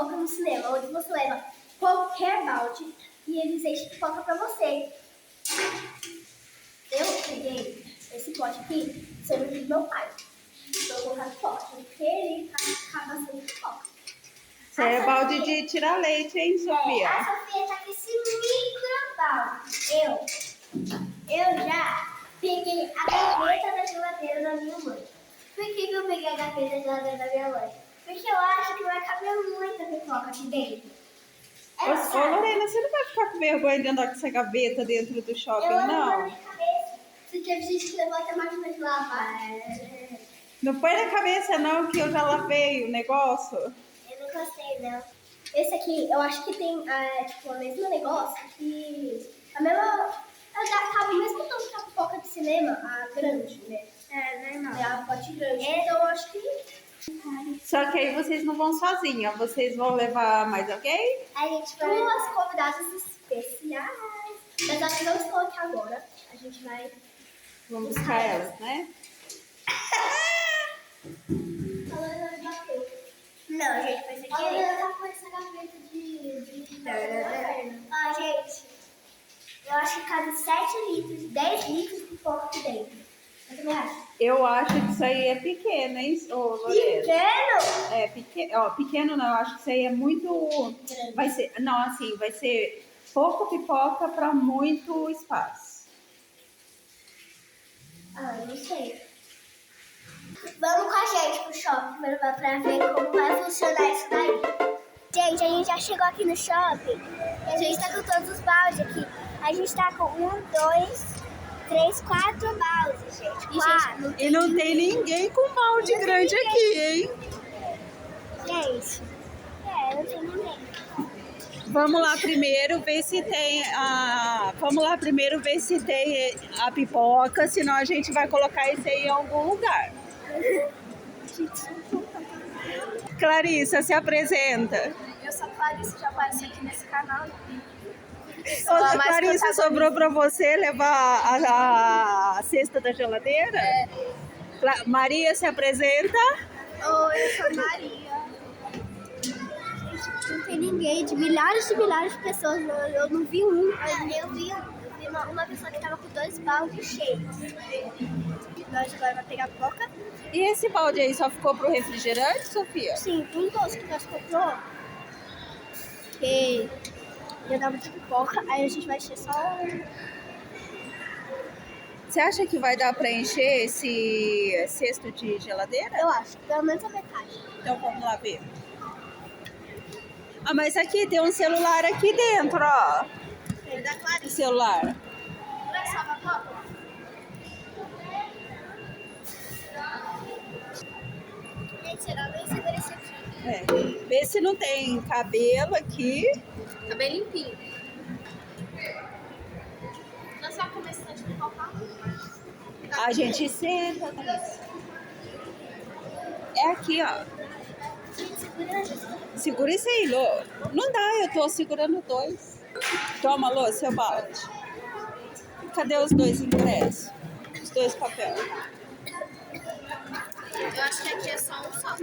pipoca no cinema, onde você leva qualquer balde e eles enchem pipoca pra você. Eu peguei esse pote aqui, sendo do meu pai. Então eu vou colocar pipoca, porque ele acaba sem pipoca. Isso é balde de tirar leite, hein, Sofia? A Sofia tá com esse micro balde. Eu já peguei a gaveta da geladeira da minha mãe. Por que eu peguei a gaveta da geladeira da minha mãe? Porque eu acho que vai caber muita pipoca aqui dentro. Ô, Lorena, você não vai ficar com vergonha de andar com essa gaveta dentro do shopping, Eu não? na minha cabeça. Se teve gente que levou até máquina de lavar. Não põe na cabeça, não, que eu já lavei o negócio. Eu não gostei, não. Esse aqui, eu acho que tem, tipo, o mesmo negócio que... A mesma... Cabe o mesmo tanto que a pipoca de cinema, a grande, né? É, normal. É a pote grande. Então, eu acho que... Só que aí vocês não vão sozinhas, vocês vão levar mais alguém? A gente vai... Duas convidadas especiais. Mas elas não estão aqui agora. A gente vai... Vamos buscar elas, né? Não, gente, vai ser que... Olha, tá com essa gaveta de... Ah, gente... Eu acho que cabe 7 litros, 10 litros de pipoca aqui dentro. Eu também acho. Eu acho que isso aí é pequeno, hein, ô, Lorena? Pequeno? É, pequeno, ó, pequeno não, eu acho que isso aí é muito... Grande. Vai ser, não, assim, vai ser pouco pipoca para muito espaço. Ah, eu não sei. Vamos com a gente pro shopping pra ver como vai funcionar isso daí. Gente, a gente já chegou aqui no shopping. A gente tá com todos os baldes aqui. A gente tá com 1, 2, 3, 4 baldes, gente. E não tem ninguém com balde grande aqui, hein? Gente, não tem ninguém. Vamos lá primeiro ver se tem a pipoca, senão a gente vai colocar isso aí em algum lugar. Clarissa, se apresenta. Eu sou a Clarissa, já apareci aqui nesse canal. Ô, Clarissa, sobrou para você levar a cesta da geladeira? É. Maria, se apresenta. Oi, eu sou a Maria. Gente, não tem ninguém, de milhares e milhares de pessoas. Eu não vi um. Eu vi uma pessoa que tava com 2 baldes cheios. Nós agora vai pegar pipoca. E esse balde aí só ficou pro refrigerante, Sofia? Sim, um doce que nós comprou. Que já dava de pipoca, aí a gente vai encher só. Você acha que vai dar para encher esse cesto de geladeira? Eu acho, pelo menos a metade. Então vamos lá ver. Ah, mas aqui tem um celular aqui dentro, ó. Ele da Clarissa. O celular. Não é só a pipoca? Gente, será bem segura esse aqui. É. Vê se não tem cabelo aqui. Tá bem limpinho. Nós só começando a pipocar. A gente senta. É aqui, ó. Gente, segura. Segura isso aí, Lô. Não dá, eu tô segurando 2. Toma, Lô, seu balde. Cadê os 2 ingressos? Os 2 papéis. Eu acho que aqui é só um só.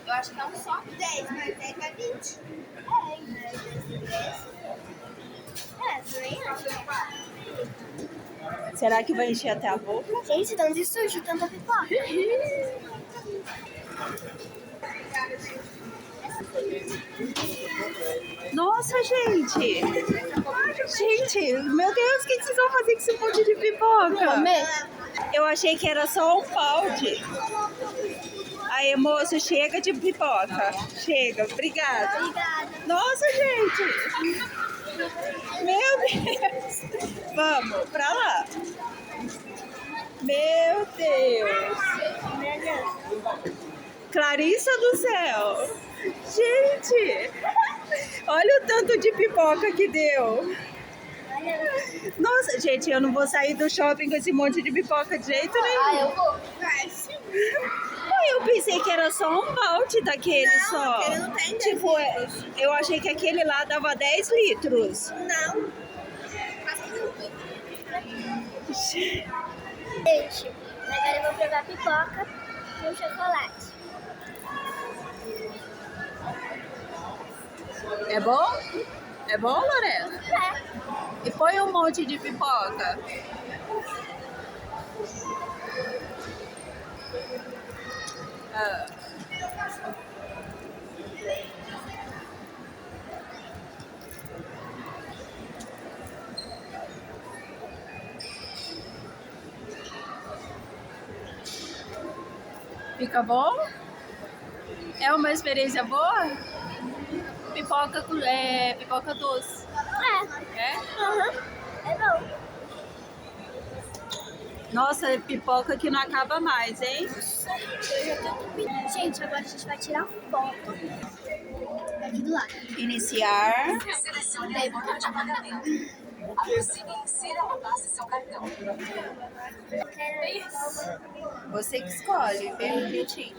Eu acho que é um só. 10, mas 10 vai 20. Também acho. Será que vai encher até a boca? Gente, tá de sujo, tanta pipoca. Nossa, gente! Gente, meu Deus, o que vocês vão fazer com esse monte de pipoca? Eu achei que era só um balde. Aí, moço, chega de pipoca. Chega, obrigada. Obrigada. Nossa, gente! Meu Deus! Vamos, pra lá. Meu Deus! Clarissa do céu! Gente! Olha o tanto de pipoca que deu! Nossa, gente, eu não vou sair do shopping com esse monte de pipoca de jeito nenhum. Eu vou. Eu pensei que era era só um balde daquele Não, só. aquele não tem Tipo, eu achei que aquele lá dava 10 litros. Não. Gente, agora eu vou provar pipoca com chocolate. É bom? É bom, Lorena? É. E põe um monte de pipoca. Ah. Fica bom? É uma experiência boa? Pipoca, pipoca doce. É? Uhum. É bom. Nossa, é pipoca que não acaba mais, hein? Gente, agora a gente vai tirar foto daqui do lado. Iniciar. Daí, vou tirar pagamento. Ao você insira ou passe seu cartão. Você que escolhe, bem bonitinho.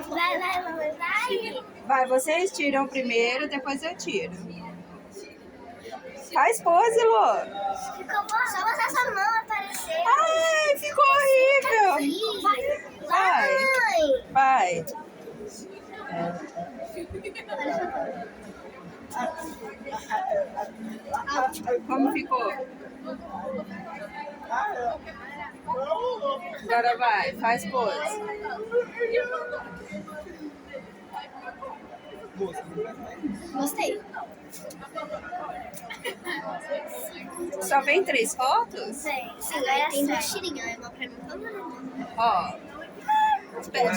Vai, vai. Vai, vocês tiram primeiro, depois eu tiro. Faz pose, Lô. Ficou bom, só botar sua mão aparecer. Ai, ficou horrível. Vai. Vai. Como ficou? Agora vai, faz pose. Gostei. Só vem 3 fotos? Sim, agora tem duas tirinhas. É uma pra mim e uma Ó.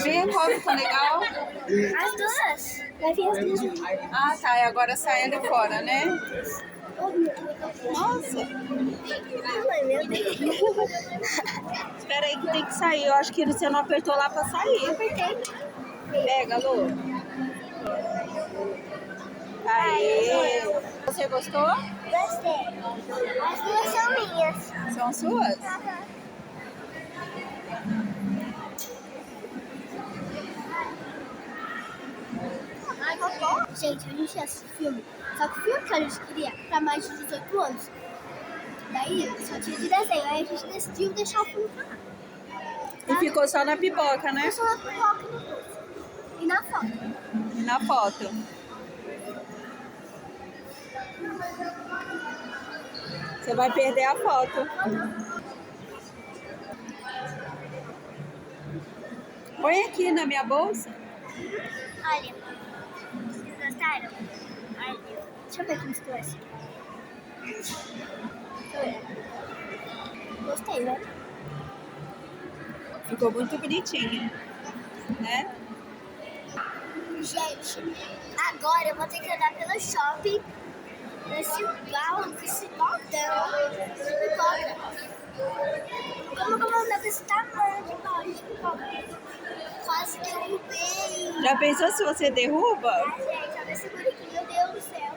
Vê qual ficou legal. as duas. Vai vir as duas. Ah, tá. E agora sai ali fora, né? Nossa. Ai, meu Deus. Espera aí que tem que sair. Eu acho que você não apertou lá pra sair. Pega, Lu. Aê. Você gostou? Gostei. As duas são minhas. São suas? Gente, a gente assistiu filme. Só que o filme que a gente queria pra mais de 18 anos. Daí só tinha de desenho. Aí a gente decidiu deixar o filme pra lá. E ficou só na pipoca, né? Eu só na pipoca e no doce. E na foto. E na foto. Você vai perder a foto. Põe aqui na minha bolsa. Olha. Vocês gostaram? Olha. Deixa eu ver como ficou esse. Gostei, né? Ficou muito bonitinho, né? Gente, agora eu vou ter que andar pelo shopping nesse baldão de pipoca. Como que eu vou andar com esse tamanho de balde de pipoca? Quase derrubei. Já pensou se você derruba? Ai, gente, olha esse buraquinho, meu Deus do céu.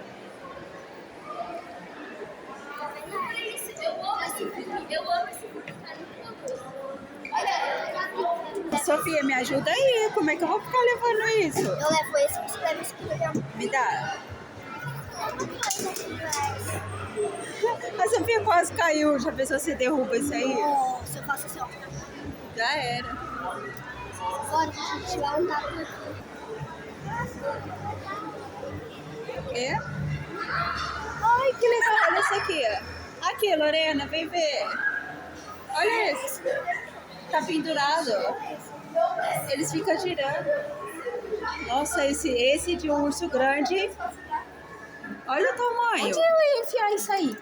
Tá vendo? Eu amo esse buraquinho. Sofia, me ajuda aí. Como é que eu vou ficar levando isso? Eu levo esse, você leva esse aqui. Me dá. A Sofia quase caiu. Já pensou se derruba isso aí? Nossa, eu faço assim, ó. Já era. Agora a gente vai andar por aqui. Quê? Ai, que legal. Olha isso aqui. Aqui, Lorena, vem ver. Olha esse. Tá pendurado. Eles ficam girando. Nossa, esse de um urso grande. Olha o tamanho. Onde eu ia enfiar isso aí?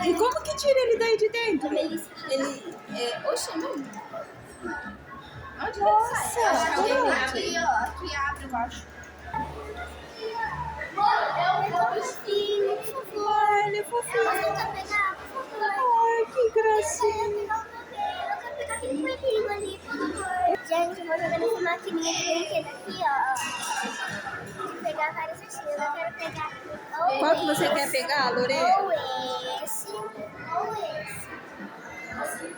E como que tira ele daí de dentro? Ele é... Oxe, não. Onde Nossa, aqui, ó. Aqui abre embaixo. Fofinho, por favor. Ai, ele é fofinho. Você quer pegar, por favor? Ai, que gracinha. Eu quero pegar aquele coelhinho ali, por favor. Gente, eu vou jogar nessa maquininha de brinquedo aqui, ó. Vou pegar várias assim. Eu quero pegar ou Qual que você quer pegar, Lorena? ou esse, ou esse.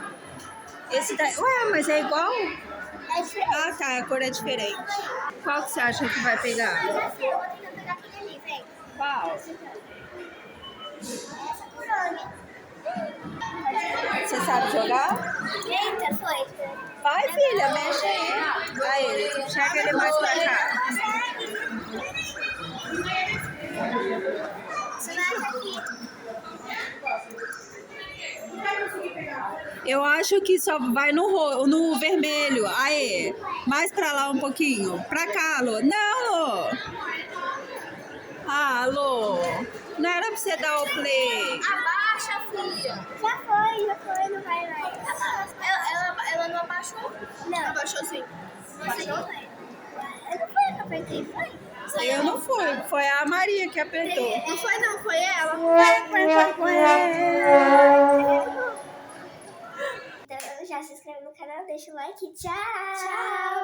Esse daí. Ué, mas é igual? É diferente. Ah, tá, a cor é diferente. Qual que você acha que vai pegar? Já sei, eu vou tentar pegar aquele ali, vem. Qual? Essa corona. Você sabe jogar? Eita, foi. Vai, filha, mexe aí. Aí, chega ele mais pra cá. Você vai aqui. Eu acho que só vai no vermelho. Aí, mais pra lá um pouquinho. Pra cá, Lô. Não, Lô. Ah, Lô. Não era pra você dar o play. Abaixa, filha. Já foi, não vai mais. Ela não abaixou? Não. Abaixou sim. Abaixou? Eu não fui que apertei, foi? Eu não fui, foi a Maria que apertou. Não foi não, foi ela. Então já se inscreve no canal, deixa o like. Tchau! Tchau!